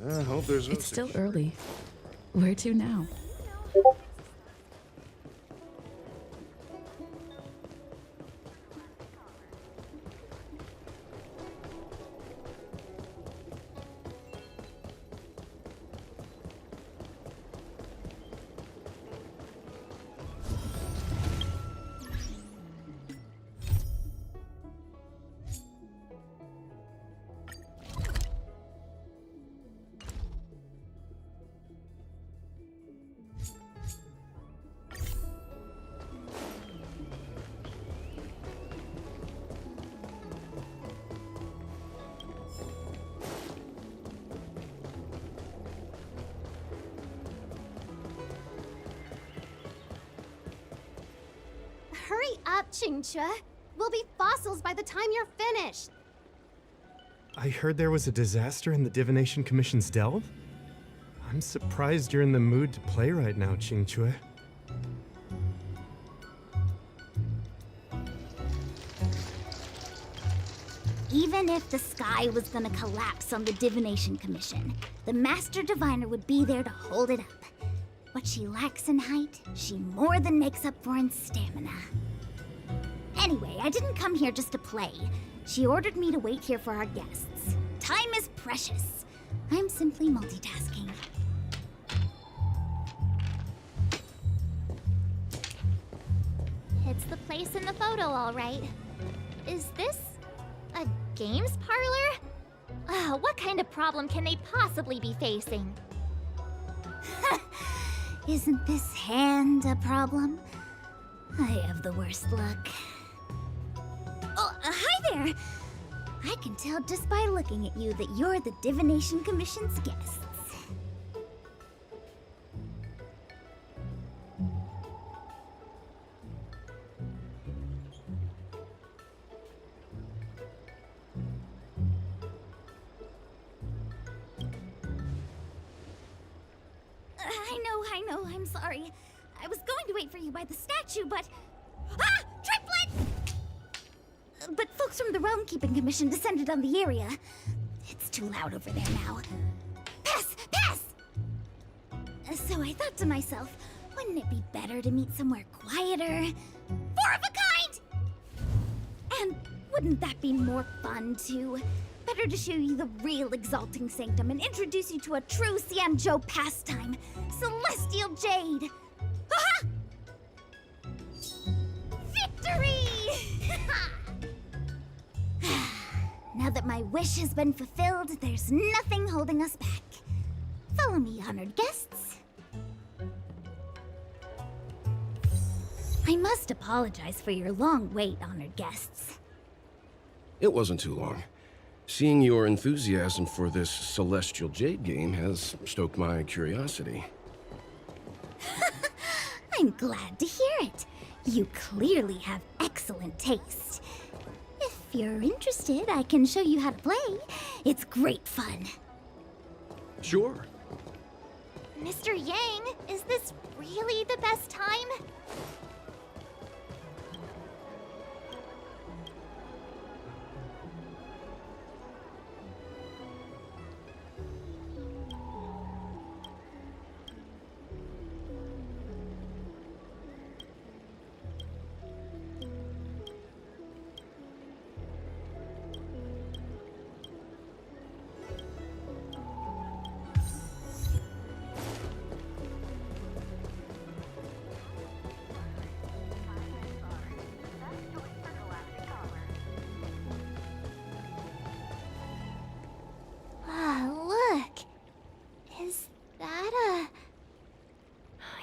I hope there's no It's still early. Where to now? Hurry up, Qingque. We'll be fossils by the time you're finished. I heard there was a disaster in the Divination Commission's delve? I'm surprised you're in the mood to play right now, Qingque. Even if the sky was gonna collapse on the Divination Commission, the Master Diviner would be there to hold it up. What she lacks in height, she more than makes up for in stamina. Anyway, I didn't come here just to play. She ordered me to wait here for our guests. Time is precious. I'm simply multitasking. It's the place in the photo, all right. Is this a games parlor? What kind of problem can they possibly be facing? Isn't this hand a problem? I have the worst luck. Oh, hi there! I can tell just by looking at you that you're the Divination Commission's guests. I know, I'm sorry. I was going to wait for you by the statue, but... Ah! Triplet! But folks from the Realm Keeping Commission descended on the area. It's too loud over there now. Pass! Pass! So I thought to myself, wouldn't it be better to meet somewhere quieter? Four of a kind! And wouldn't that be more fun, too? Better to show you the real Exalting Sanctum and introduce you to a true Xianzhou pastime, Celestial Jade! Aha! Victory! Now that my wish has been fulfilled, there's nothing holding us back. Follow me, honored guests. I must apologize for your long wait, honored guests. It wasn't too long. Seeing your enthusiasm for this Celestial Jade game has stoked my curiosity. I'm glad to hear it. You clearly have excellent taste. If you're interested, I can show you how to play. It's great fun. Sure. Mr. Yang, is this really the best time?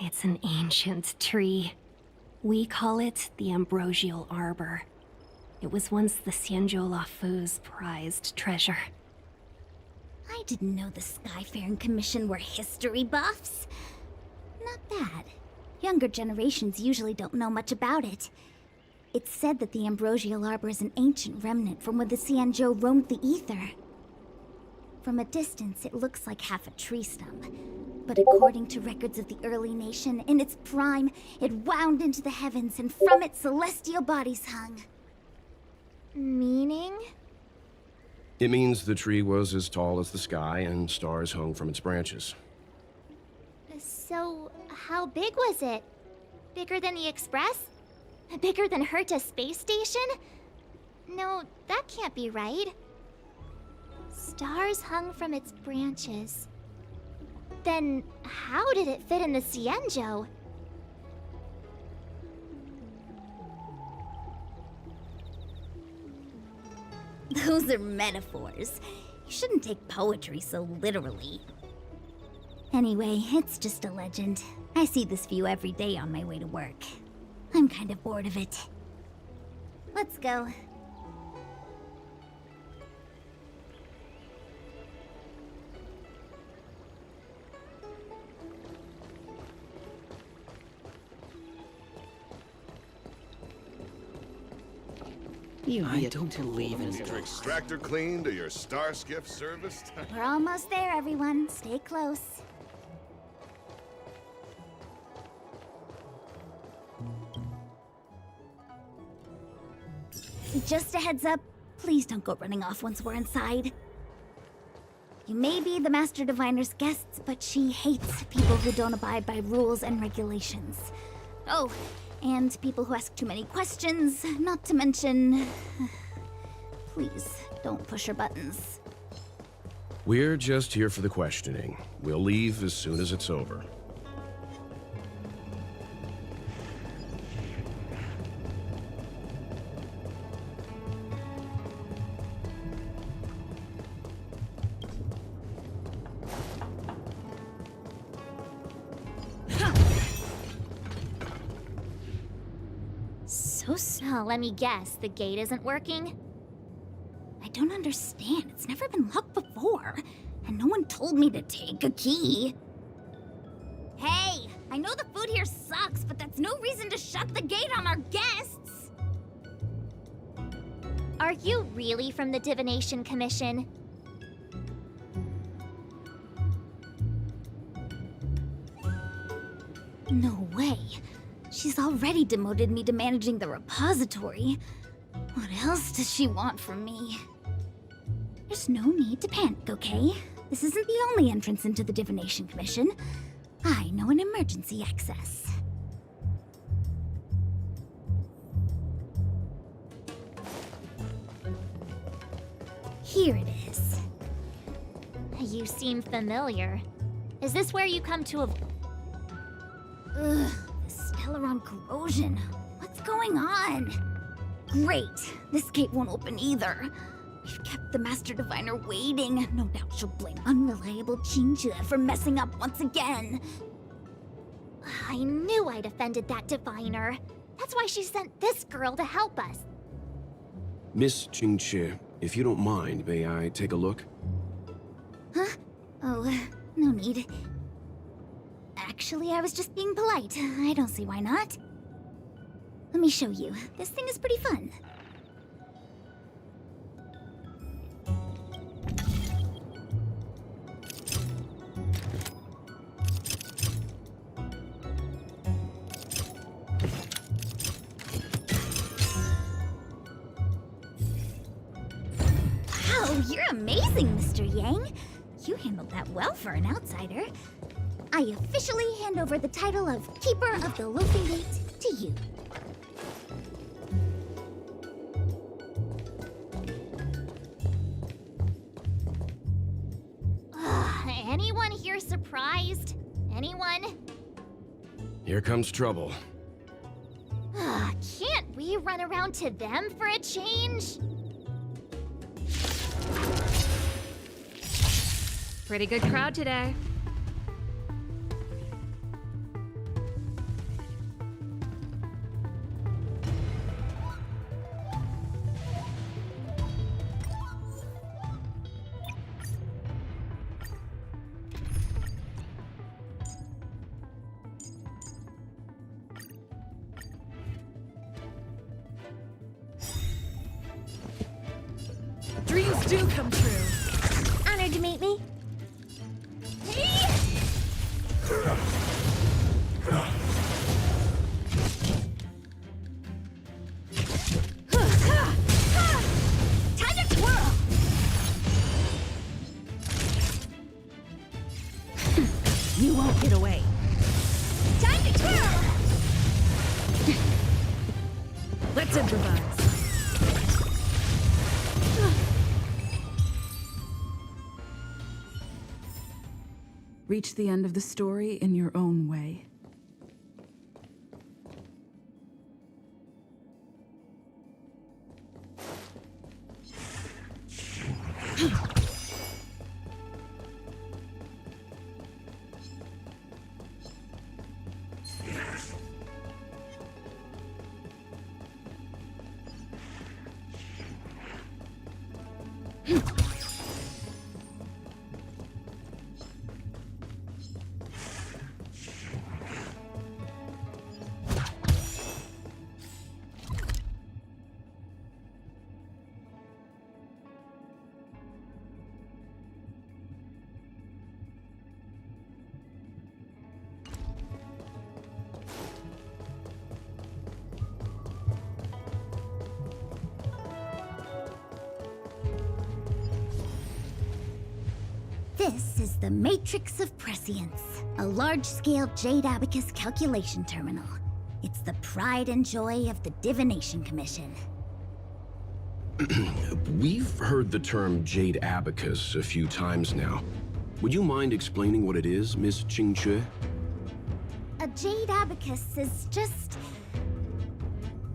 It's an ancient tree. We call it the Ambrosial Arbor. It was once the Xianzhou Luofu's prized treasure. I didn't know the Skyfaring Commission were history buffs. Not bad. Younger generations usually don't know much about it. It's said that the Ambrosial Arbor is an ancient remnant from when the Xianzhou roamed the ether. From a distance, it looks like half a tree stump. But according to records of the early nation, in its prime, it wound into the heavens and from it celestial bodies hung. Meaning? It means the tree was as tall as the sky and stars hung from its branches. So, how big was it? Bigger than the Express? Bigger than Herta Space Station? No, that can't be right. Stars hung from its branches. Then, how did it fit in the Xianzhou? Those are metaphors. You shouldn't take poetry so literally. Anyway, it's just a legend. I see this view every day on my way to work. I'm kind of bored of it. Let's go. I don't believe in Your extractor cleaned or your star skiff serviced? We're almost there, everyone. Stay close. Just a heads up, please don't go running off once we're inside. You may be the Master Diviner's guests, but she hates people who don't abide by rules and regulations. Oh, and people who ask too many questions, not to mention... Please, don't push her buttons. We're just here for the questioning. We'll leave as soon as it's over. Oh, let me guess, the gate isn't working? I don't understand. It's never been locked before. And no one told me to take a key. Hey, I know the food here sucks, but that's no reason to shut the gate on our guests. Are you really from the Divination Commission? No way. She's already demoted me to managing the repository. What else does she want from me? There's no need to panic, okay? This isn't the only entrance into the Divination Commission. I know an emergency access. Here it is. You seem familiar. Is this where you come to Ugh, the Stellaron corrosion. What's going on? Great. This gate won't open either. We've kept the Master Diviner waiting. No doubt she'll blame unreliable Qingzhe for messing up once again. I knew I'd offended that diviner. That's why she sent this girl to help us. Miss Qingzhe, if you don't mind, may I take a look? Huh? Oh, no need. Actually, I was just being polite. I don't see why not. Let me show you. This thing is pretty fun. Wow, you're amazing, Mr. Yang. You handled that well for an outsider. I officially hand over the title of Keeper of the Luofu Gate to you. Anyone here surprised? Anyone? Here comes trouble. Can't we run around to them for a change? Pretty good crowd today. Dreams do come true. Honored to meet me. Time to twirl! You won't get away. Time to twirl! Let's improvise. Reach the end of the story in your own way. This is the Matrix of Prescience, a large-scale Jade Abacus calculation terminal. It's the pride and joy of the Divination Commission. We've heard the term Jade Abacus a few times now. Would you mind explaining what it is, Miss Qingque? A Jade Abacus is just...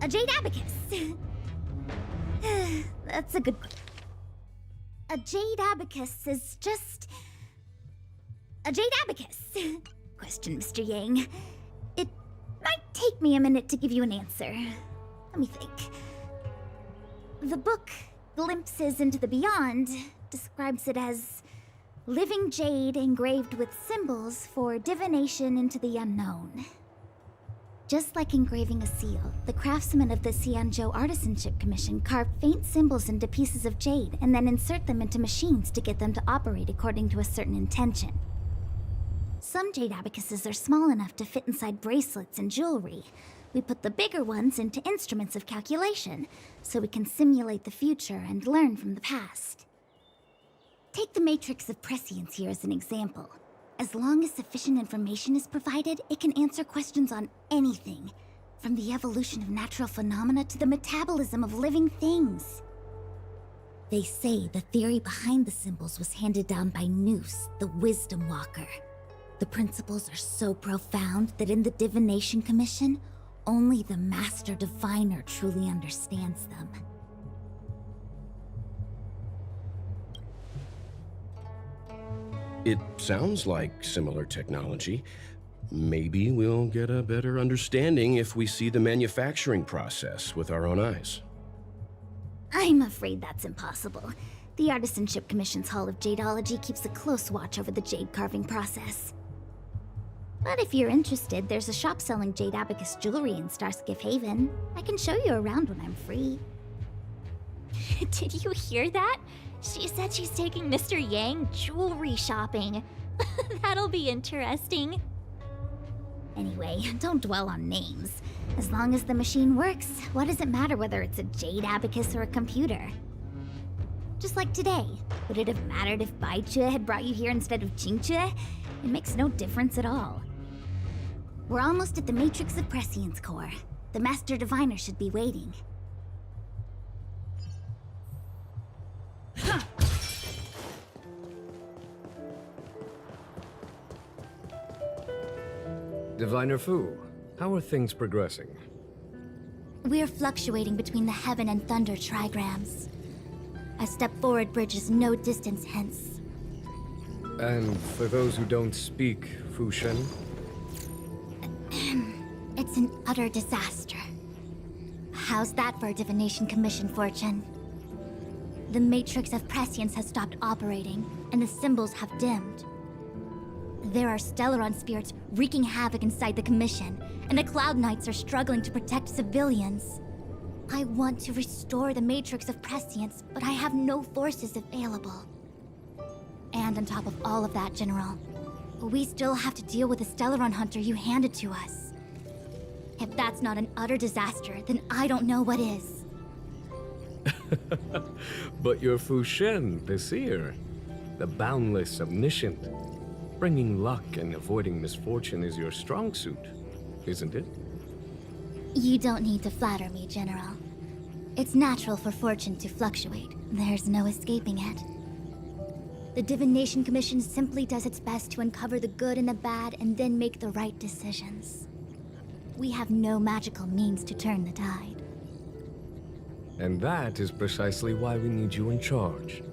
a Jade Abacus. That's a good... A Jade Abacus is just... a Jade Abacus. Question, Mr. Yang. It might take me a minute to give you an answer. Let me think. The book, Glimpses into the Beyond, describes it as living jade engraved with symbols for divination into the unknown. Just like engraving a seal, the craftsmen of the Xianzhou Artisanship Commission carve faint symbols into pieces of jade and then insert them into machines to get them to operate according to a certain intention. Some jade abacuses are small enough to fit inside bracelets and jewelry. We put the bigger ones into instruments of calculation, so we can simulate the future and learn from the past. Take the Matrix of Prescience here as an example. As long as sufficient information is provided, it can answer questions on anything, from the evolution of natural phenomena to the metabolism of living things. They say the theory behind the symbols was handed down by Noose, the Wisdom Walker. The principles are so profound that in the Divination Commission, only the Master Diviner truly understands them. It sounds like similar technology. Maybe we'll get a better understanding if we see the manufacturing process with our own eyes. I'm afraid that's impossible. The Artisanship Commission's Hall of Jadeology keeps a close watch over the jade carving process. But if you're interested, there's a shop selling jade abacus jewelry in Starskiff Haven. I can show you around when I'm free. Did you hear that? She said she's taking Mr. Yang jewelry shopping. That'll be interesting. Anyway, don't dwell on names. As long as the machine works, what does it matter whether it's a jade abacus or a computer? Just like today, would it have mattered if Baichue had brought you here instead of Qingque? It makes no difference at all. We're almost at the Matrix of Prescience core. The Master Diviner should be waiting. Diviner Fu, how are things progressing? We're fluctuating between the Heaven and Thunder trigrams. A step forward bridges no distance hence. And for those who don't speak Fu Shen? It's an utter disaster. How's that for a Divination Commission fortune? The Matrix of Prescience has stopped operating, and the symbols have dimmed. There are Stellaron spirits wreaking havoc inside the Commission, and the Cloud Knights are struggling to protect civilians. I want to restore the Matrix of Prescience, but I have no forces available. And on top of all of that, General, we still have to deal with the Stellaron Hunter you handed to us. If that's not an utter disaster, then I don't know what is. But you're Fu Shen, the seer, the boundless omniscient. Bringing luck and avoiding misfortune is your strong suit, isn't it? You don't need to flatter me, General. It's natural for fortune to fluctuate. There's no escaping it. The Divination Commission simply does its best to uncover the good and the bad and then make the right decisions. We have no magical means to turn the tide. And that is precisely why we need you in charge.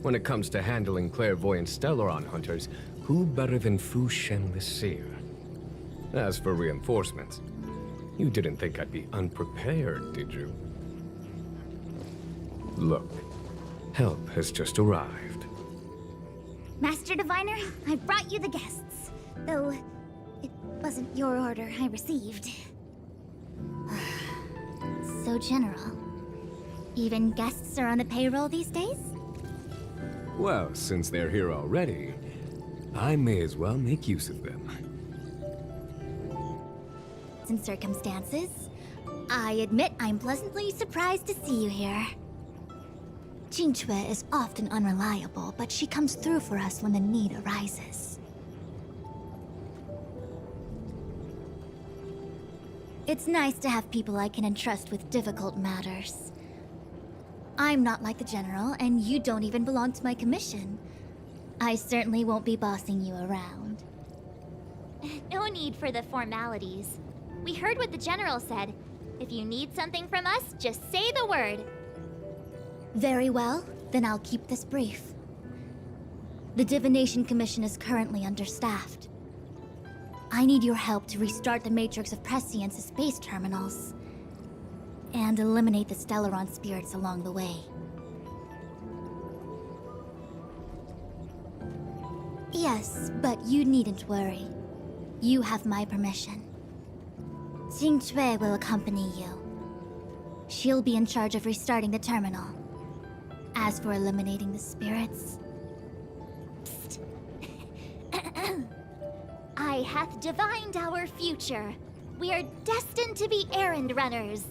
When it comes to handling clairvoyant Stellaron hunters, who better than Fu Shen the Seer? As for reinforcements, you didn't think I'd be unprepared, did you? Look, help has just arrived. Master Diviner, I brought you the guests. Though, it wasn't your order I received. So, General, even guests are on the payroll these days? Well, since they're here already, I may as well make use of them. In circumstances, I admit I'm pleasantly surprised to see you here. Qingque is often unreliable, but she comes through for us when the need arises. It's nice to have people I can entrust with difficult matters. I'm not like the General, and you don't even belong to my commission. I certainly won't be bossing you around. No need for the formalities. We heard what the General said. If you need something from us, just say the word. Very well, then I'll keep this brief. The Divination Commission is currently understaffed. I need your help to restart the Matrix of Prescience's space terminals and eliminate the Stellaron spirits along the way. Yes, but you needn't worry. You have my permission. Qingque will accompany you. She'll be in charge of restarting the terminal. As for eliminating the spirits... Psst. I hath divined our future. We are destined to be errand runners.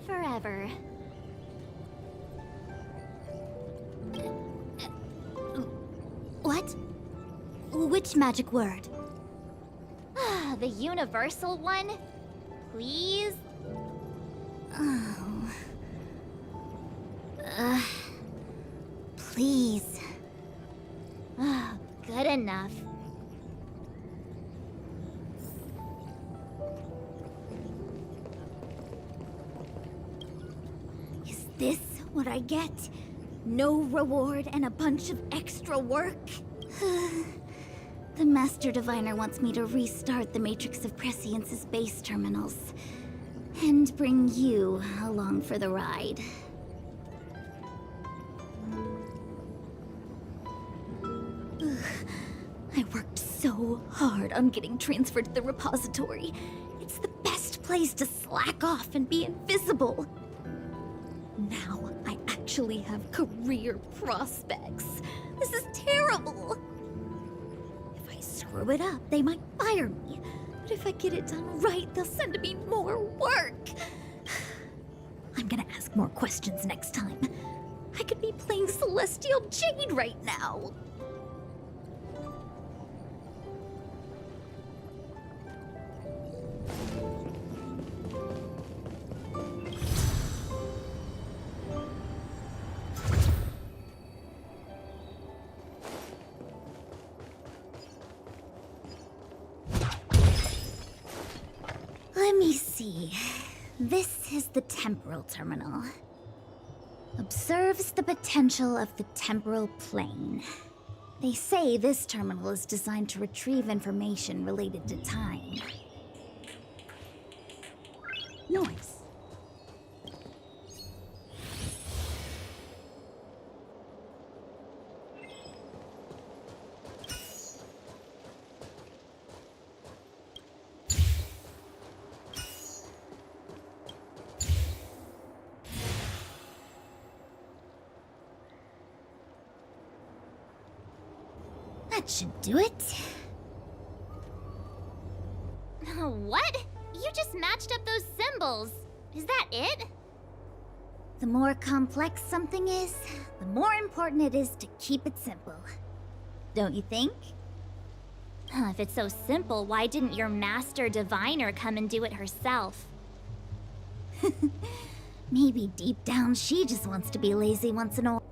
Forever. What? Which magic word? The universal one? Please? Oh. Please. Good enough. Is this what I get? No reward and a bunch of extra work? The Master Diviner wants me to restart the Matrix of Prescience's base terminals. And bring you along for the ride. I worked so hard on getting transferred to the repository. It's the best place to slack off and be invisible. Now I actually have career prospects. This is terrible. If I screw it up, they might fire me. But if I get it done right, they'll send me more work. I'm gonna ask more questions next time. I could be playing Celestial Jade right now. Let me see. This is the temporal terminal. Observes the potential of the temporal plane. They say this terminal is designed to retrieve information related to time. Noise. That should do it. What? You just matched up those symbols. Is that it? The more complex something is, the more important it is to keep it simple. Don't you think? If it's so simple, why didn't your master diviner come and do it herself? Maybe deep down she just wants to be lazy once in a while.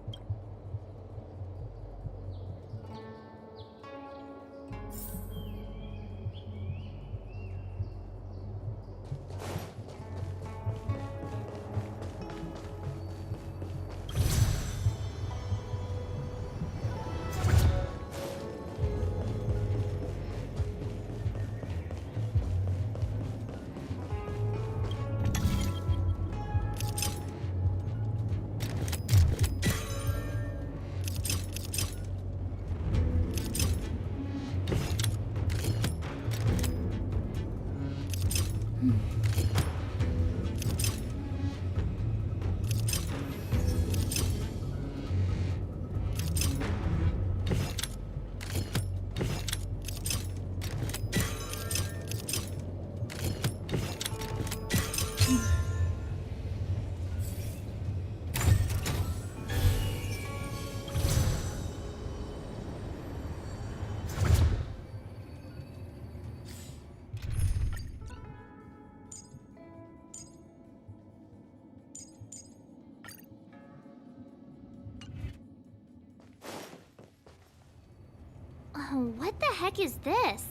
What the heck is this?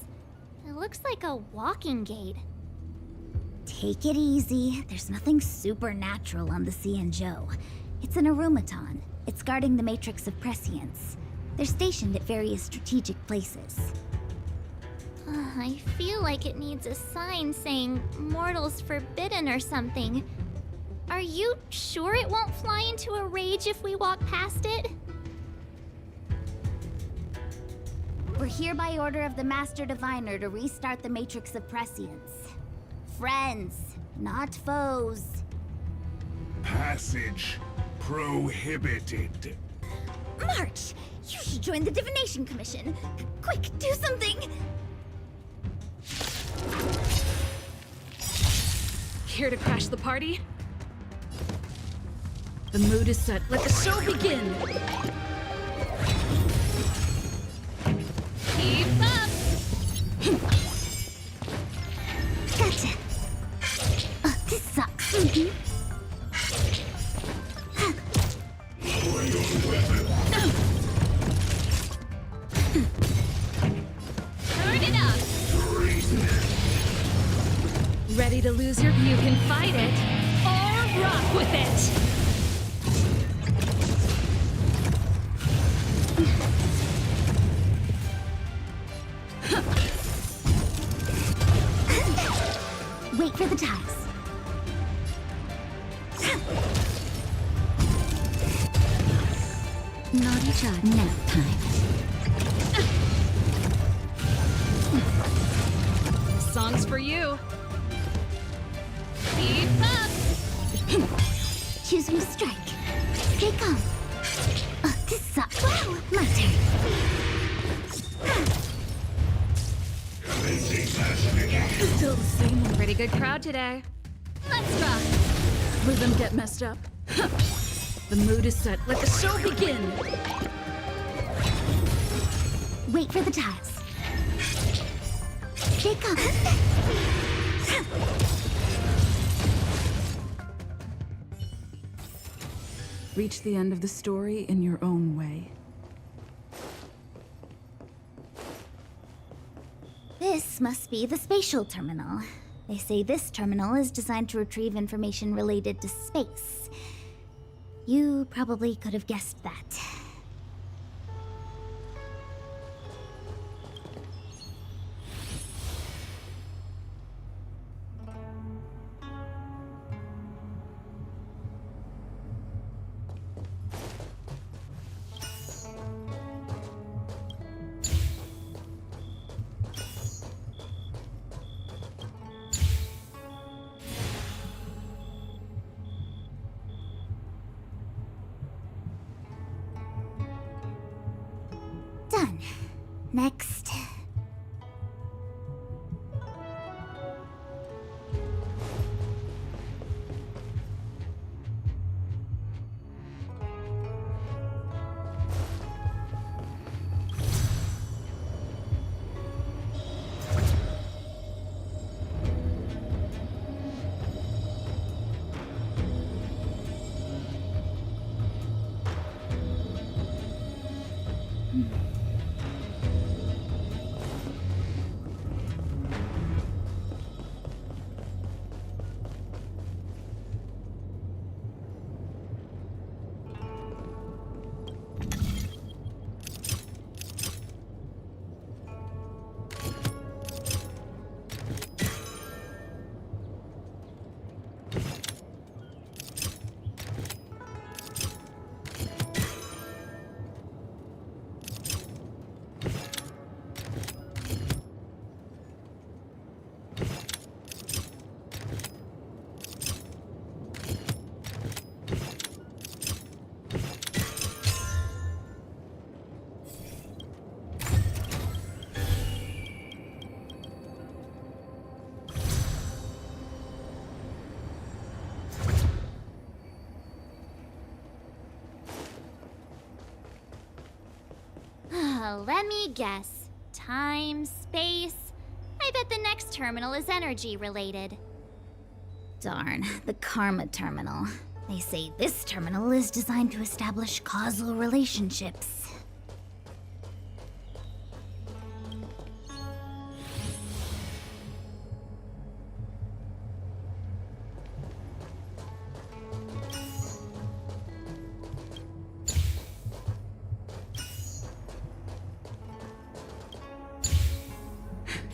It looks like a walking gate. Take it easy. There's nothing supernatural on the Xianzhou. It's an arumaton. It's guarding the matrix of prescience. They're stationed at various strategic places. I feel like it needs a sign saying mortals forbidden or something. Are you sure it won't fly into a rage if we walk past it? We're here by order of the Master Diviner to restart the Matrix of Prescience. Friends, not foes. Passage prohibited. March! You should join the Divination Commission. Quick, do something! Here to crash the party? The mood is set. Let the show begin! Keep up! Gotcha. Oh, this sucks. Turn it up! Ready to lose your... You can fight it, or rock with it! Wait for the ties. Naughty child. Nap time. This song's for you. Keep up! Choose when to strike. Stay calm. Oh, this sucks. Wow, my turn. Still the same. Pretty good crowd today. Let's rock! Rhythm get messed up. The mood is set. Let the show begin! Wait for the ties. Stay calm. Reach the end of the story in your own way. This must be the spatial terminal. They say this terminal is designed to retrieve information related to space. You probably could have guessed that. Done. Next. Let me guess. Time, space. I bet the next terminal is energy related. Darn, the Karma Terminal. They say this terminal is designed to establish causal relationships.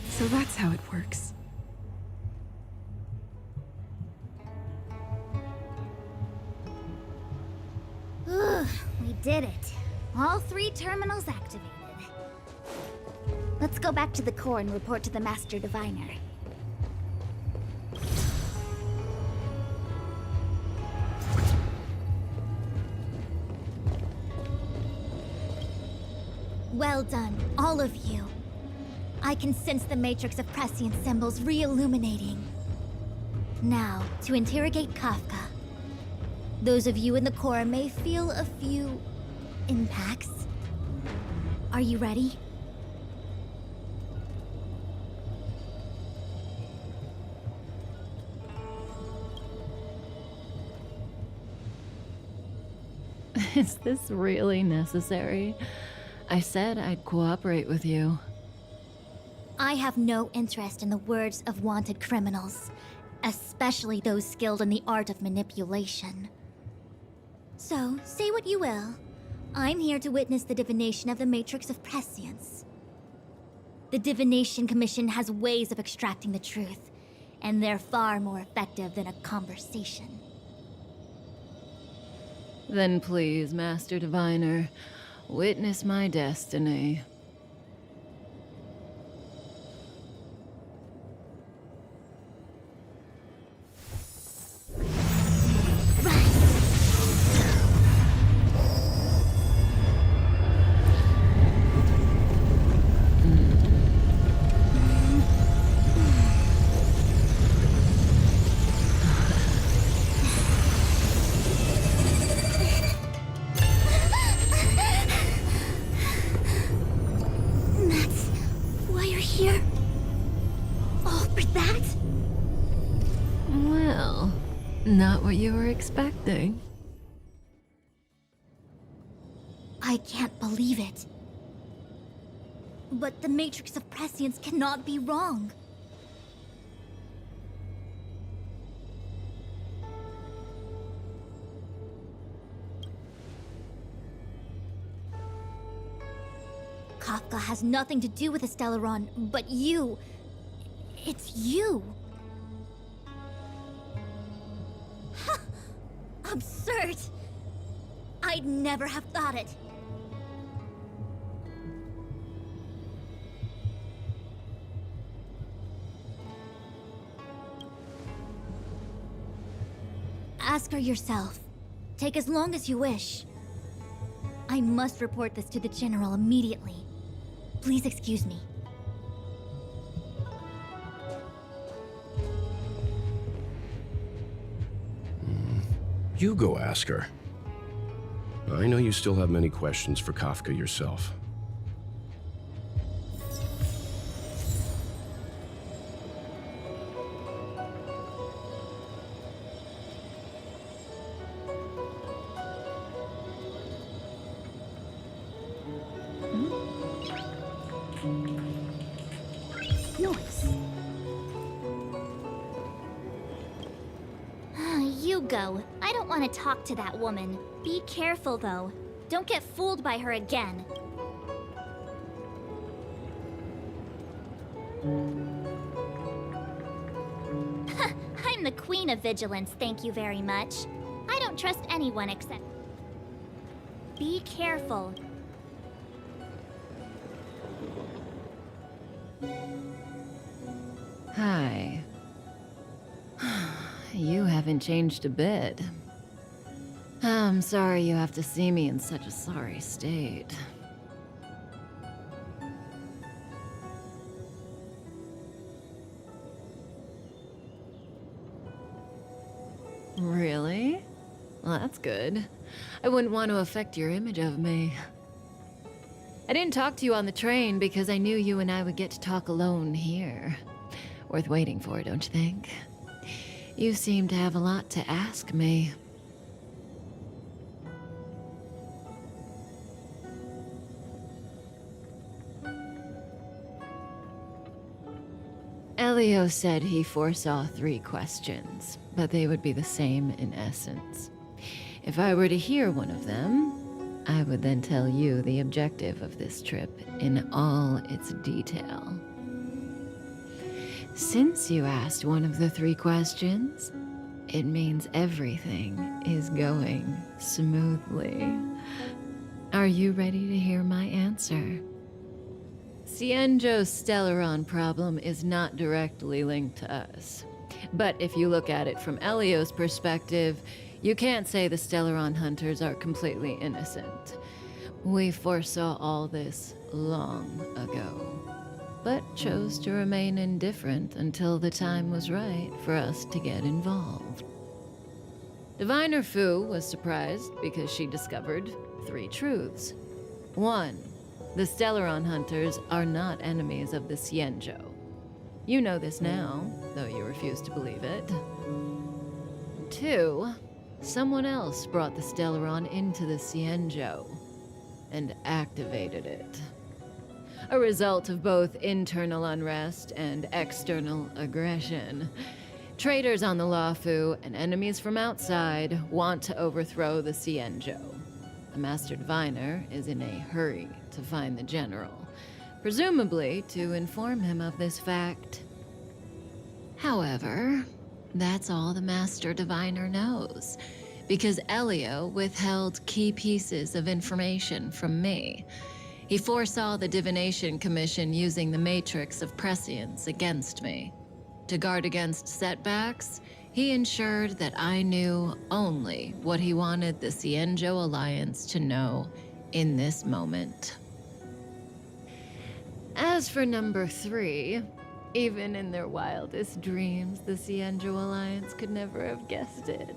So that's how it works. We did it. All 3 terminals activated. Let's go back to the core and report to the Master Diviner. Well done, all of you. I can sense the matrix of prescient symbols re-illuminating. Now, to interrogate Kafka. Those of you in the core may feel a few impacts. Are you ready? Is this really necessary? I said I'd cooperate with you. I have no interest in the words of wanted criminals, especially those skilled in the art of manipulation. So, say what you will. I'm here to witness the divination of the Matrix of Prescience. The Divination Commission has ways of extracting the truth, and they're far more effective than a conversation. Then please, Master Diviner, witness my destiny. Not what you were expecting. I can't believe it. But the Matrix of Prescience cannot be wrong. Kafka has nothing to do with the Stellaron, but you... It's you! Absurd! I'd never have thought it. Ask her yourself. Take as long as you wish. I must report this to the General immediately. Please excuse me. You go ask her. I know you still have many questions for Kafka yourself. You go. I don't want to talk to that woman. Be careful, though. Don't get fooled by her again. I'm the queen of vigilance, thank you very much. I don't trust anyone except... Be careful. Hi. You haven't changed a bit. I'm sorry you have to see me in such a sorry state. Really? Well, that's good. I wouldn't want to affect your image of me. I didn't talk to you on the train because I knew you and I would get to talk alone here. Worth waiting for, don't you think? You seem to have a lot to ask me. Elio said he foresaw 3 questions, but they would be the same in essence. If I were to hear one of them, I would then tell you the objective of this trip in all its detail. Since you asked one of the 3 questions, it means everything is going smoothly. Are you ready to hear my answer? Cienjo's Stellaron problem is not directly linked to us. But if you look at it from Elio's perspective, you can't say the Stellaron hunters are completely innocent. We foresaw all this long ago, but chose to remain indifferent until the time was right for us to get involved. Diviner Fu was surprised because she discovered 3 truths. 1. The Stellaron hunters are not enemies of the Cienjo. You know this now, though you refuse to believe it. 2. Someone else brought the Stellaron into the Cienjo and activated it. A result of both internal unrest and external aggression. Traitors on the Luofu and enemies from outside want to overthrow the Cienjo. The Master Diviner is in a hurry to find the General, presumably to inform him of this fact. However, that's all the Master Diviner knows, because Elio withheld key pieces of information from me. He foresaw the Divination Commission using the Matrix of Prescience against me. To guard against setbacks, he ensured that I knew only what he wanted the Cienjo Alliance to know in this moment. As for number 3, even in their wildest dreams, the Cienjo Alliance could never have guessed it.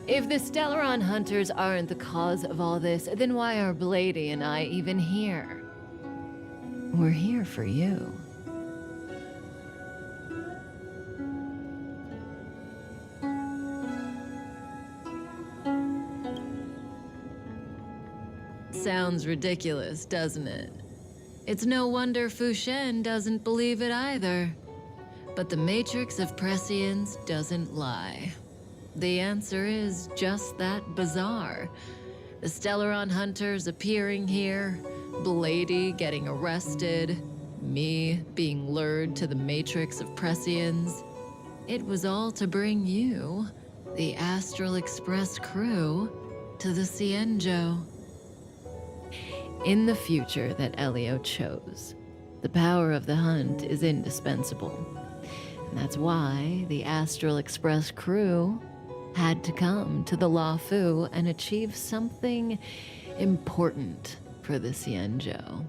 If the Stellaron hunters aren't the cause of all this, then why are Blady and I even here? We're here for you. Sounds ridiculous, doesn't it? It's no wonder Fu Shen doesn't believe it either. But the Matrix of Prescience doesn't lie. The answer is just that bizarre. The Stellaron hunters appearing here, Blady getting arrested, me being lured to the Matrix of Prescience. It was all to bring you, the Astral Express crew, to the Cienjo. In the future that Elio chose, the power of the hunt is indispensable. And that's why the Astral Express crew had to come to the Luofu and achieve something important for the Cienjo.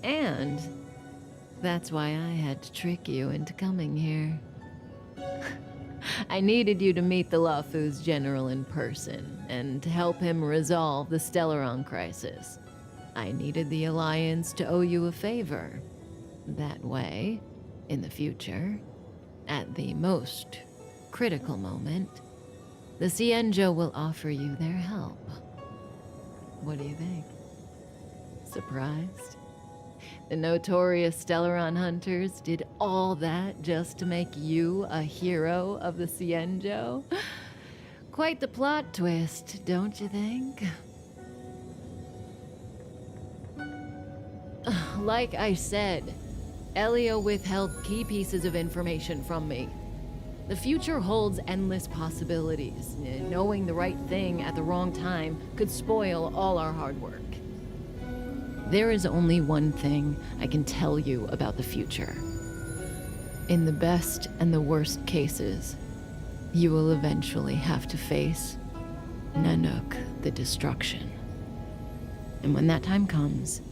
And that's why I had to trick you into coming here. I needed you to meet the Luofu's general in person and to help him resolve the Stellaron crisis. I needed the Alliance to owe you a favor. That way, in the future, at the most critical moment, the Cienjo will offer you their help. What do you think? Surprised? The notorious Stellaron hunters did all that just to make you a hero of the Cienjo? Quite the plot twist, don't you think? Like I said, Elio withheld key pieces of information from me. The future holds endless possibilities. Knowing the right thing at the wrong time could spoil all our hard work. There is only one thing I can tell you about the future. In the best and the worst cases, you will eventually have to face Nanook the Destruction. And when that time comes,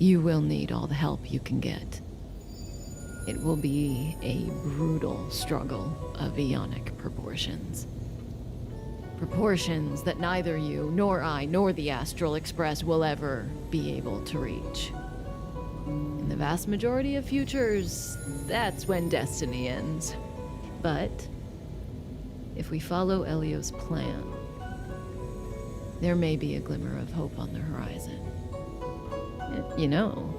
you will need all the help you can get. It will be a brutal struggle of Aeonic proportions. Proportions that neither you, nor I, nor the Astral Express will ever be able to reach. In the vast majority of futures, that's when destiny ends. But if we follow Elio's plan, there may be a glimmer of hope on the horizon. You know,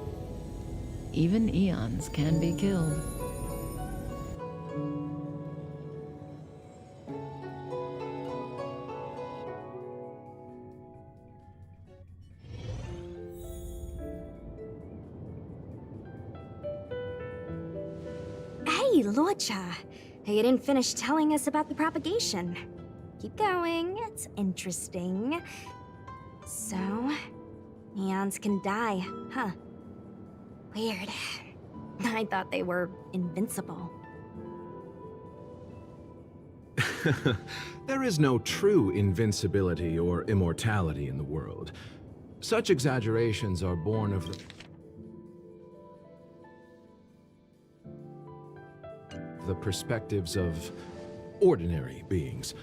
even eons can be killed. Hey, Luocha. You didn't finish telling us about the propagation. Keep going, it's interesting. So, eons can die, huh? Weird. I thought they were invincible. There is no true invincibility or immortality in the world. Such exaggerations are born of the perspectives of ordinary beings.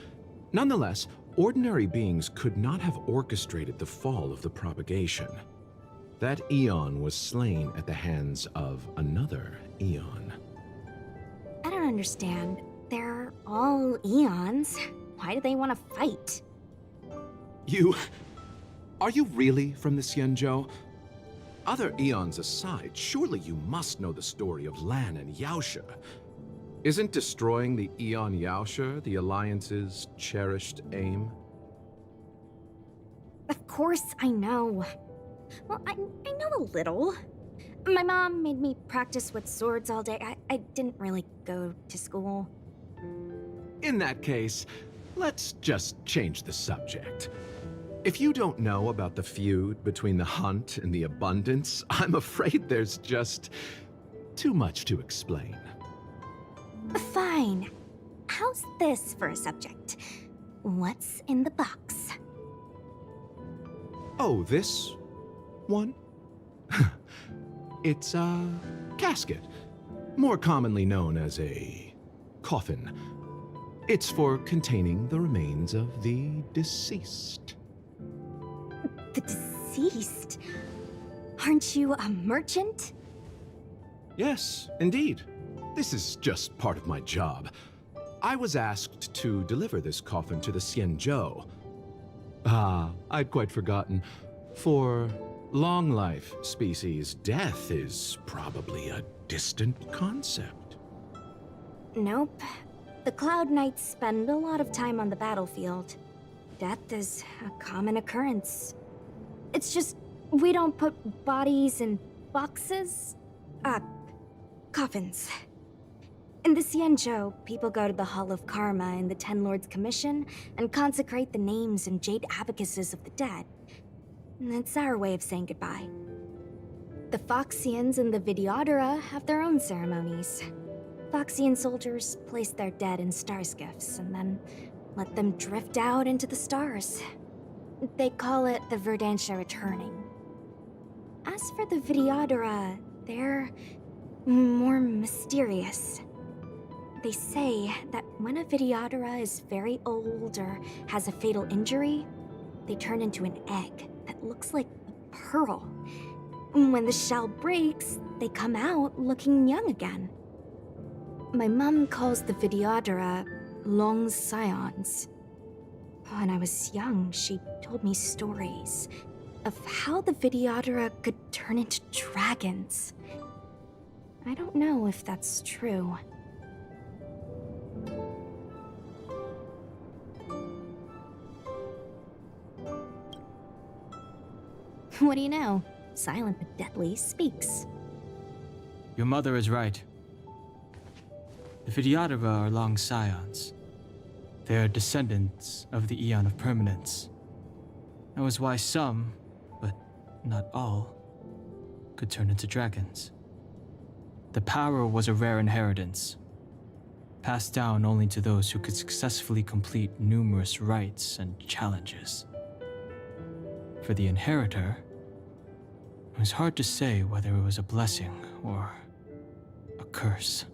Nonetheless, ordinary beings could not have orchestrated the fall of the propagation. That eon was slain at the hands of another eon. I don't understand. They're all eons. Why do they want to fight? Are you really from the Xianzhou? Other eons aside, surely you must know the story of Lan and Yaoshe. Isn't destroying the Eon Yaoshe the Alliance's cherished aim? Of course I know. Well, I know a little. My mom made me practice with swords all day. I didn't really go to school. In that case, let's just change the subject. If you don't know about the feud between the Hunt and the Abundance, I'm afraid there's just too much to explain. Fine. How's this for a subject? What's in the box? Oh, this one? It's a casket, more commonly known as a coffin. It's for containing the remains of the deceased. The deceased? Aren't you a merchant? Yes, indeed. This is just part of my job. I was asked to deliver this coffin to the Xianzhou. I'd quite forgotten. For long life species, death is probably a distant concept. Nope. The Cloud Knights spend a lot of time on the battlefield. Death is a common occurrence. It's just, we don't put bodies in boxes? Coffins. In the Xianzhou, people go to the Hall of Karma in the Ten Lords Commission and consecrate the names and jade abacuses of the dead. It's our way of saying goodbye. The Foxians and the Videodora have their own ceremonies. Foxian soldiers place their dead in star skiffs and then let them drift out into the stars. They call it the Verdantia returning. As for the Videodora, they're more mysterious. They say that when a Videodora is very old or has a fatal injury, they turn into an egg that looks like a pearl. When the shell breaks, they come out looking young again. My mom calls the Videodora long scions. When I was young, she told me stories of how the Videodora could turn into dragons. I don't know if that's true. What do you know? Silent but deadly speaks. Your mother is right. The Videodora are long scions. They are descendants of the Eon of Permanence. That was why some, but not all, could turn into dragons. The power was a rare inheritance, passed down only to those who could successfully complete numerous rites and challenges. For the inheritor, it was hard to say whether it was a blessing or a curse.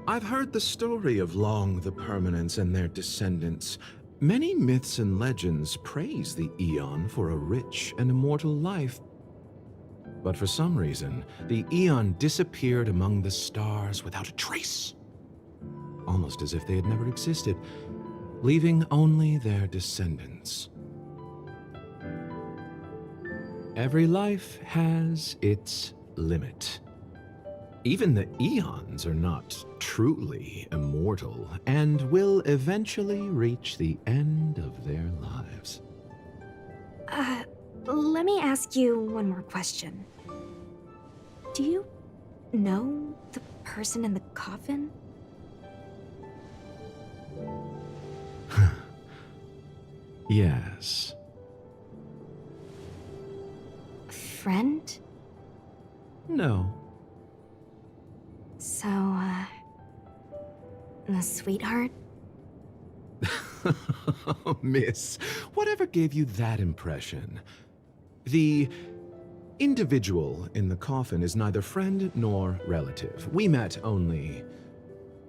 I've heard the story of Long the Permanents and their descendants. Many myths and legends praise the Eon for a rich and immortal life. But for some reason, the Eon disappeared among the stars without a trace. Almost as if they had never existed, leaving only their descendants. Every life has its limit. Even the Eons are not truly immortal and will eventually reach the end of their lives. Let me ask you one more question. Do you know the person in the coffin? Yes. Friend? No. So, a sweetheart? Miss, whatever gave you that impression? The individual in the coffin is neither friend nor relative. We met only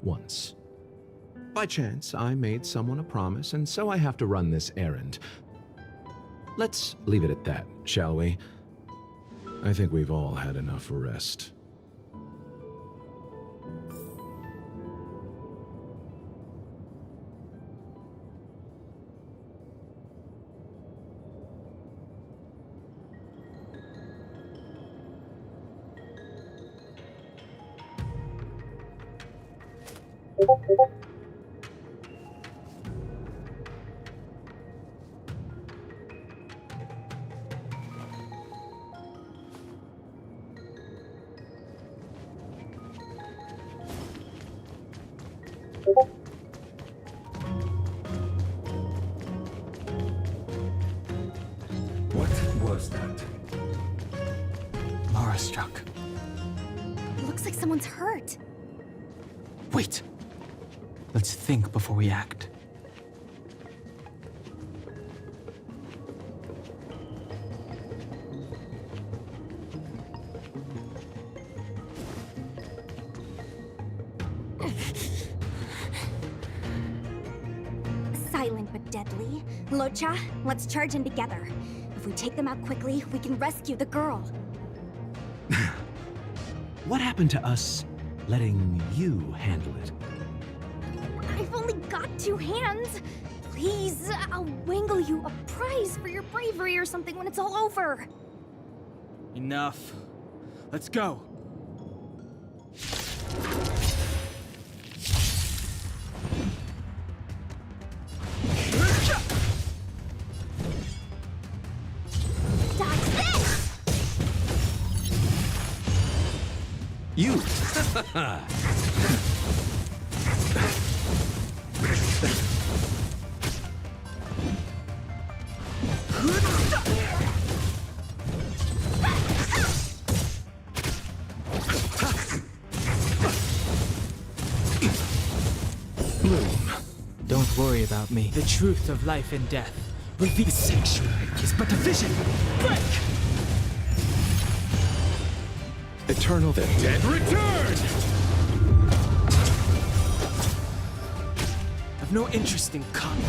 once. By chance, I made someone a promise, and so I have to run this errand. Let's leave it at that, shall we? I think we've all had enough rest. What was that? Mara struck. It looks like someone's hurt. Wait. Let's think before we act. Silent but deadly. Locha, let's charge in together. If we take them out quickly, we can rescue the girl. What happened to us letting you handle it? I've only got 2 hands. Please, I'll wangle you a prize for your bravery or something when it's all over. Enough. Let's go. Dodge this! You! Don't worry about me. The truth of life and death. Reveal the sanctuary is but a vision. Break! Eternal the Dead return! I've no interest in combat.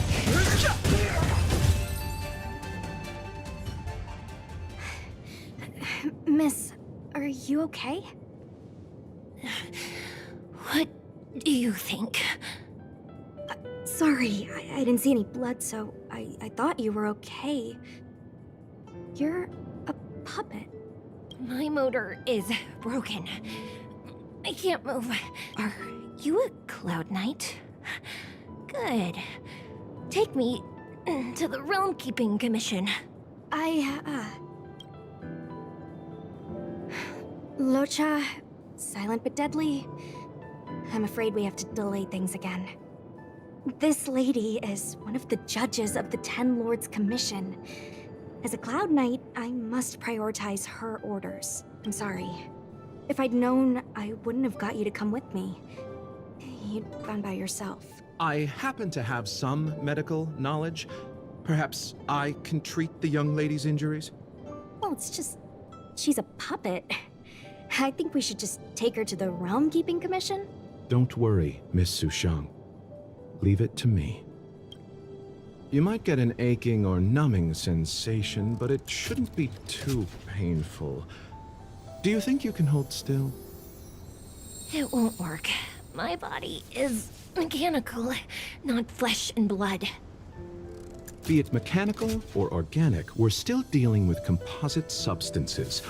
Miss, are you okay? What do you think? Sorry, I didn't see any blood, so I thought you were okay. You're a puppet. My motor is broken. I can't move. Are you a Cloud Knight? Good. Take me to the Realm Keeping Commission. Locha, silent but deadly. I'm afraid we have to delay things again. This lady is one of the judges of the Ten Lords Commission. As a Cloud Knight, I must prioritize her orders. I'm sorry. If I'd known, I wouldn't have got you to come with me. You'd gone by yourself. I happen to have some medical knowledge. Perhaps I can treat the young lady's injuries? Well, it's just... she's a puppet. I think we should just take her to the Realm Keeping Commission. Don't worry, Miss Sushang. Leave it to me. You might get an aching or numbing sensation, but it shouldn't be too painful. Do you think you can hold still? It won't work. My body is mechanical, not flesh and blood. Be it mechanical or organic, we're still dealing with composite substances.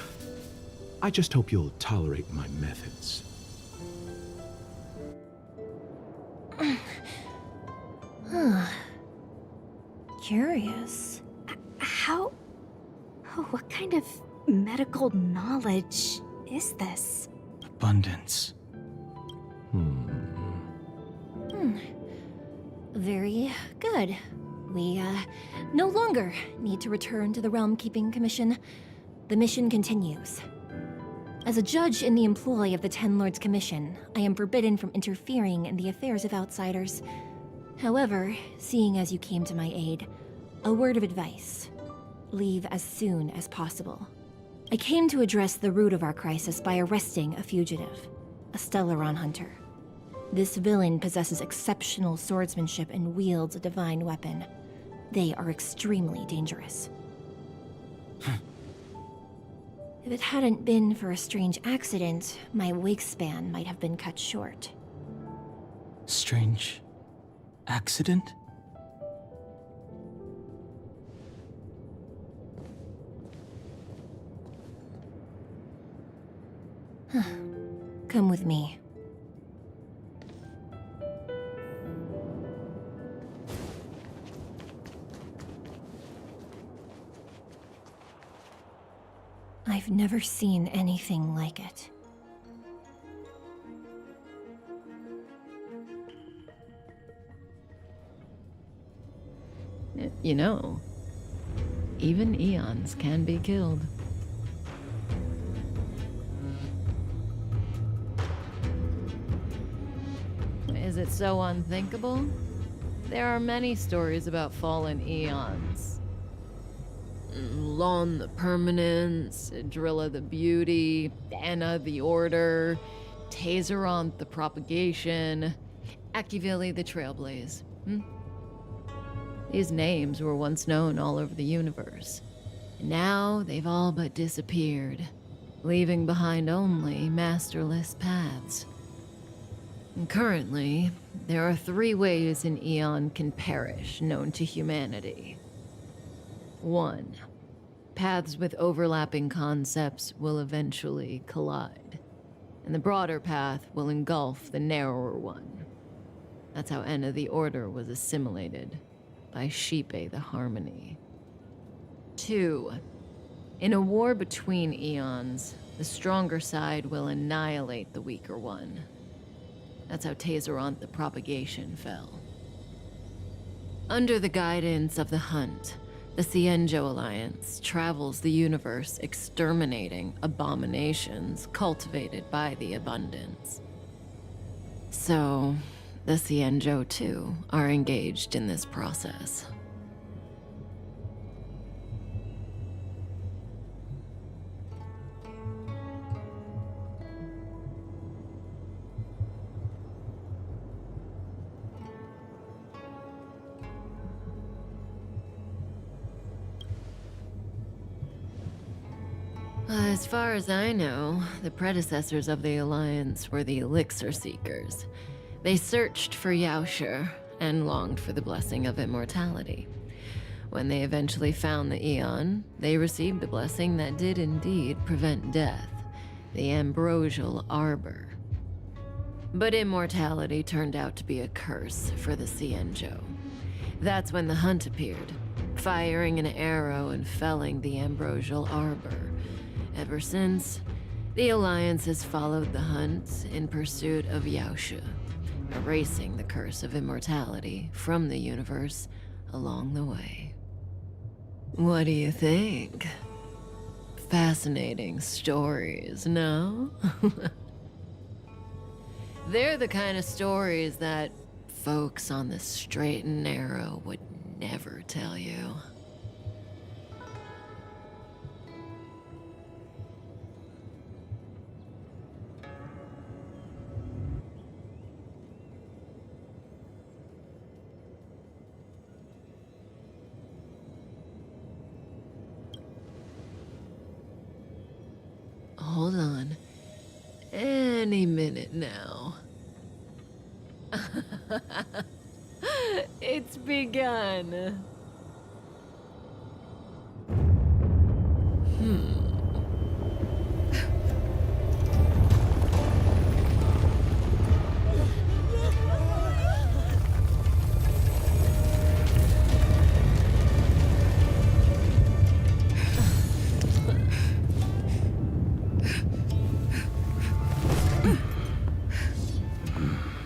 I just hope you'll tolerate my methods. Curious. How... Oh, what kind of medical knowledge is this? Abundance. Very good. We, no longer need to return to the Realm Keeping Commission. The mission continues. As a judge in the employ of the Ten Lords Commission, I am forbidden from interfering in the affairs of outsiders. However, seeing as you came to my aid, a word of advice. Leave as soon as possible. I came to address the root of our crisis by arresting a fugitive, a Stellaron hunter. This villain possesses exceptional swordsmanship and wields a divine weapon. They are extremely dangerous. If it hadn't been for a strange accident, my wakespan might have been cut short. Strange accident? Come with me. I've never seen anything like it. You know, even eons can be killed. Is it so unthinkable? There are many stories about fallen eons. Lon the Permanence, Drilla the Beauty, Anna the Order, Tazeronth the Propagation, Akivili the Trailblaze. These names were once known all over the universe. And now they've all but disappeared, leaving behind only masterless paths. And currently, there are 3 ways an eon can perish known to humanity. 1. Paths with overlapping concepts will eventually collide, and the broader path will engulf the narrower one. That's how Enna the Order was assimilated by Shipe the Harmony. 2. In a war between eons, the stronger side will annihilate the weaker one. That's how Tazeronth the Propagation fell. Under the guidance of the Hunt, the Cienjo Alliance travels the universe exterminating abominations cultivated by the Abundance. So, the Cienjo, too, are engaged in this process. As far as I know, the predecessors of the Alliance were the Elixir Seekers. They searched for Yaoshi and longed for the blessing of immortality. When they eventually found the Eon, they received the blessing that did indeed prevent death, the Ambrosial Arbor. But immortality turned out to be a curse for the Cienjo. That's when the Hunt appeared, firing an arrow and felling the Ambrosial Arbor. Ever since, the Alliance has followed the Hunt in pursuit of Yaoshi, erasing the curse of immortality from the universe along the way. What do you think? Fascinating stories, no? They're the kind of stories that folks on the straight and narrow would never tell you. hold on. Any minute now. It's begun.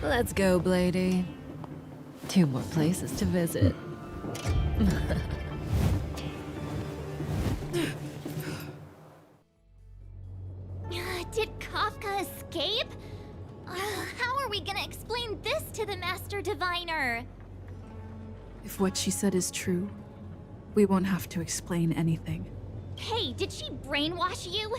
Let's go, Blady. 2 more places to visit. Did Kafka escape? How are we gonna explain this to the Master Diviner? If what she said is true, we won't have to explain anything. Hey, did she brainwash you?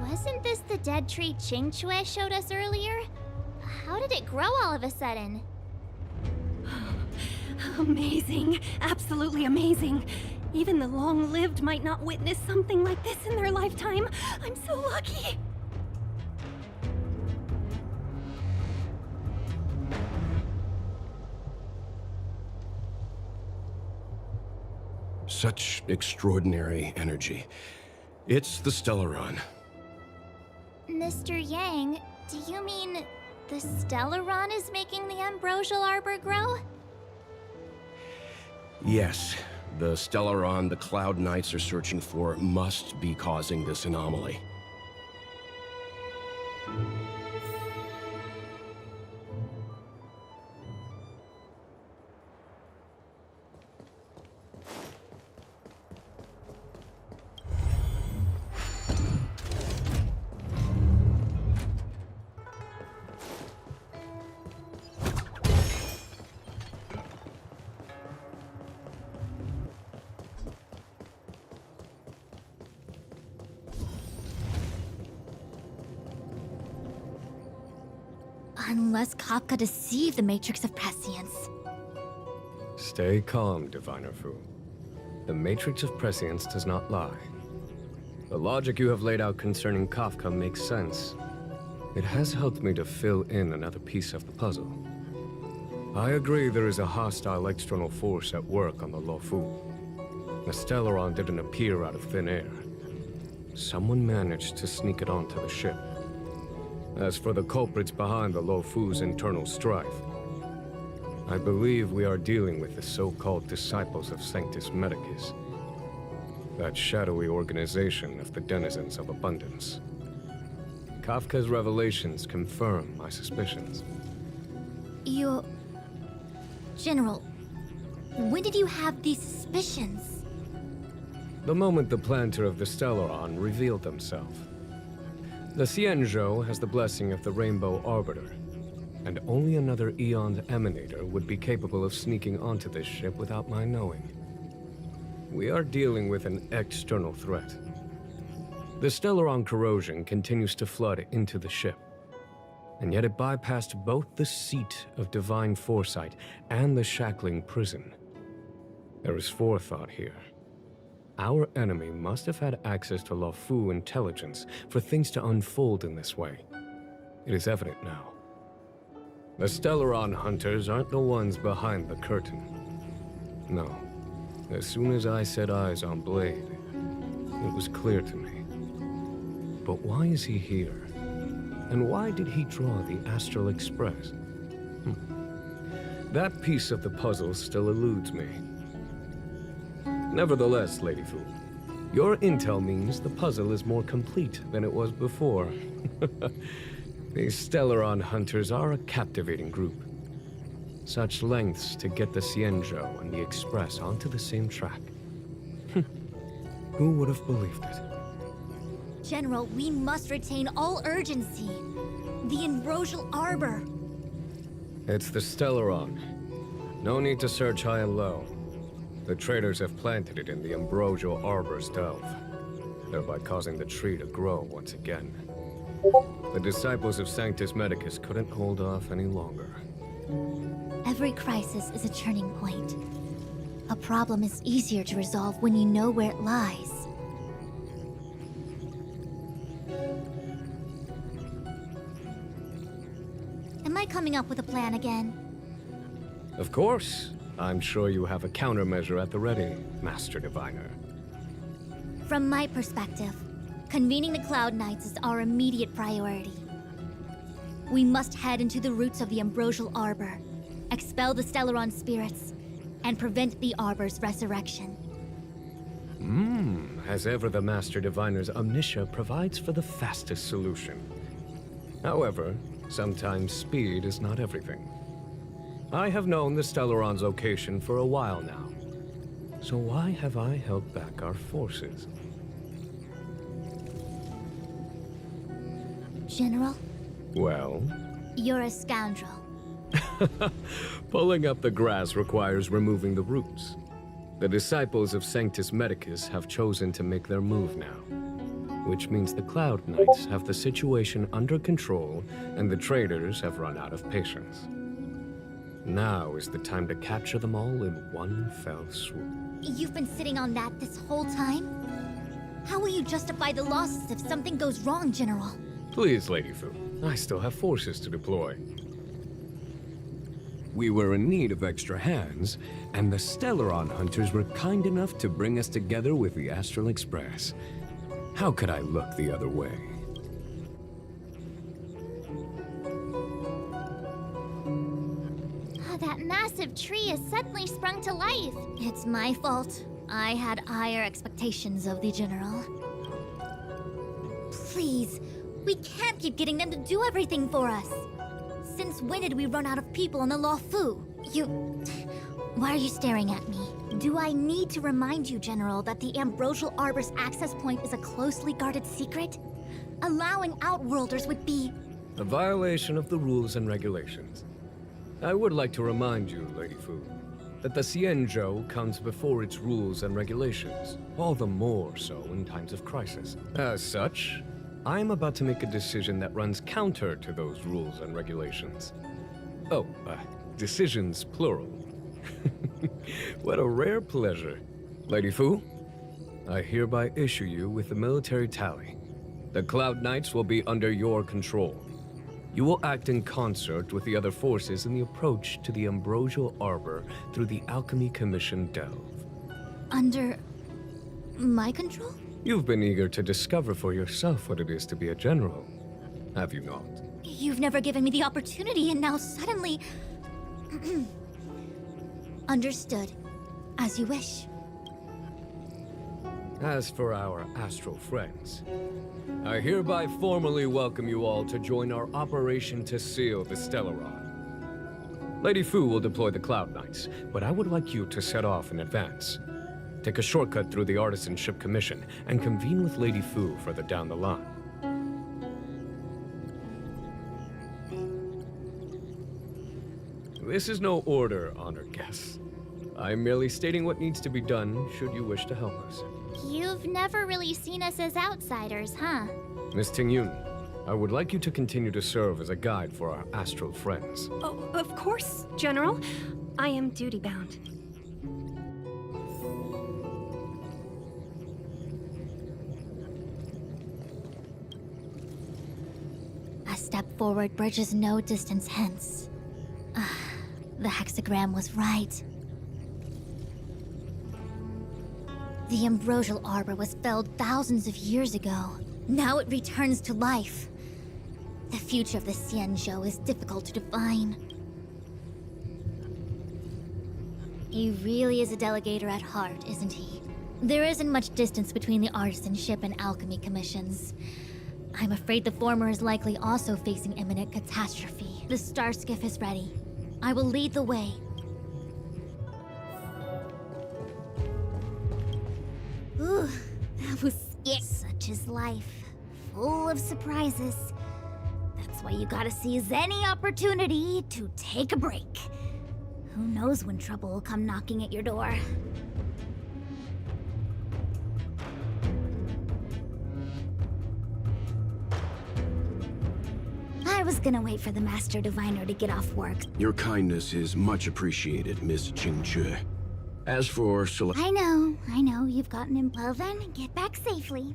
Wasn't this the dead tree Qingque showed us earlier? How did it grow all of a sudden? Amazing. Absolutely amazing. Even the long-lived might not witness something like this in their lifetime. I'm so lucky. Such extraordinary energy. It's the Stellaron. Mr. Yang, do you mean the Stellaron is making the ambrosial arbor grow? Yes, the Stellaron the Cloud Knights are searching for must be causing this anomaly. Unless Kafka deceived the Matrix of Prescience. Stay calm, Diviner Fu. The Matrix of Prescience does not lie. The logic you have laid out concerning Kafka makes sense. It has helped me to fill in another piece of the puzzle. I agree there is a hostile external force at work on the Luofu. The Stellaron didn't appear out of thin air. Someone managed to sneak it onto the ship. As for the culprits behind the Luofu's internal strife, I believe we are dealing with the so-called disciples of Sanctus Medicus. That shadowy organization of the denizens of abundance. Kafka's revelations confirm my suspicions. You... General, when did you have these suspicions? The moment the planter of the Stellaron revealed himself. The Xianzhou has the blessing of the Rainbow Arbiter, and only another Eon's Emanator would be capable of sneaking onto this ship without my knowing. We are dealing with an external threat. The Stellaron corrosion continues to flood into the ship, and yet it bypassed both the seat of divine foresight and the shackling prison. There is forethought here. Our enemy must have had access to Luofu intelligence for things to unfold in this way. It is evident now. The Stellaron hunters aren't the ones behind the curtain. No. As soon as I set eyes on Blade, it was clear to me. But why is he here? And why did he draw the Astral Express? That piece of the puzzle still eludes me. Nevertheless, Lady Fu, your intel means the puzzle is more complete than it was before. These Stellaron hunters are a captivating group. Such lengths to get the Xianzhou and the Express onto the same track. Who would have believed it? General, we must retain all urgency. The ambrosial arbor. It's the Stellaron. No need to search high and low. The traders have planted it in the ambrosial arbor's delve, thereby causing the tree to grow once again. The disciples of Sanctus Medicus couldn't hold off any longer. Every crisis is a turning point. A problem is easier to resolve when you know where it lies. Am I coming up with a plan again? Of course. I'm sure you have a countermeasure at the ready, Master Diviner. From my perspective, convening the Cloud Knights is our immediate priority. We must head into the roots of the ambrosial arbor, expel the Stellaron spirits, and prevent the arbor's resurrection. As ever, the Master Diviner's omniscia provides for the fastest solution. However, sometimes speed is not everything. I have known the Stellaron's location for a while now. So why have I held back our forces? General, Well? you're a scoundrel. Pulling up the grass requires removing the roots. The disciples of Sanctus Medicus have chosen to make their move now, which means the Cloud Knights have the situation under control and the traders have run out of patience. Now is the time to capture them all in one fell swoop. You've been sitting on that this whole time? How will you justify the losses if something goes wrong, General? Please, Lady Fu, I still have forces to deploy. We were in need of extra hands, and the Stellaron hunters were kind enough to bring us together with the Astral Express. How could I look the other way? That massive tree has suddenly sprung to life. It's my fault. I had higher expectations of the General. Please, we can't keep getting them to do everything for us. Since when did we run out of people in the Luofu? Why are you staring at me? Do I need to remind you, General, that the Ambrosial Arbor's access point is a closely guarded secret? Allowing Outworlders would be... A violation of the rules and regulations. I would like to remind you, Lady Fu, that the Xianzhou comes before its rules and regulations, all the more so in times of crisis. As such, I am about to make a decision that runs counter to those rules and regulations. Oh, decisions plural. What a rare pleasure. Lady Fu, I hereby issue you with the military tally. The Cloud Knights will be under your control. You will act in concert with the other forces in the approach to the Ambrosial Arbor through the Alchemy Commission delve. Under... my control? You've been eager to discover for yourself what it is to be a general, have you not? You've never given me the opportunity, and now suddenly... Understood. As you wish. As for our astral friends, I hereby formally welcome you all to join our operation to seal the Stellaron. Lady Fu will deploy the Cloud Knights, but I would like you to set off in advance. Take a shortcut through the Artisanship Commission and convene with Lady Fu further down the line. This is no order, honored guests. I'm merely stating what needs to be done should you wish to help us. You've never really seen us as outsiders, huh? Miss Tingyun, I would like you to continue to serve as a guide for our astral friends. Oh, of course, General. I am duty-bound. A step forward bridges no distance hence. The hexagram was right. The Ambrosial Arbor was felled thousands of years ago. Now it returns to life. The future of the Xianzhou is difficult to define. He really is a delegator at heart, isn't he? There isn't much distance between the Artisanship and Alchemy Commissions. I'm afraid the former is likely also facing imminent catastrophe. The star skiff is ready. I will lead the way. Ooh, that was it. Such is life. full of surprises. That's why you gotta seize any opportunity to take a break. Who knows when trouble will come knocking at your door? I was gonna wait for the Master Diviner to get off work. Your kindness is much appreciated, Miss Qingche. As for I know, you've gotten him. Well then, get back safely.